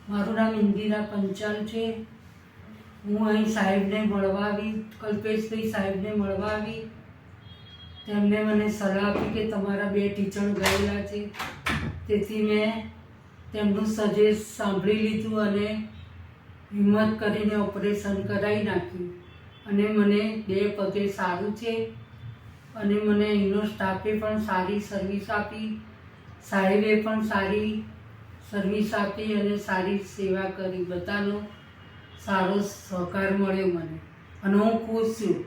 મારું નામ ઇન્દિરા પંચાલ છે। હું અહીં સાહેબને મળવા આવી, કલ્પેશભાઈ સાહેબને મળવા આવી। તેમણે મને સલાહ આપી કે તમારા 2 ટીચર ગયેલા છે, તેથી મેં તેમનું સજેસ્ટ સાંભળી લીધું અને હિંમત કરીને ઓપરેશન કરાવી નાખ્યું અને મને 2 પગે સારું છે અને મને અહીંનો સ્ટાફે પણ સારી સર્વિસ આપી, સાહેબે પણ સારી સર્વિસ આપી અને સારી સેવા કરી। બધાનો સારો સહકાર મળ્યો મને અને હું ખુશ છું।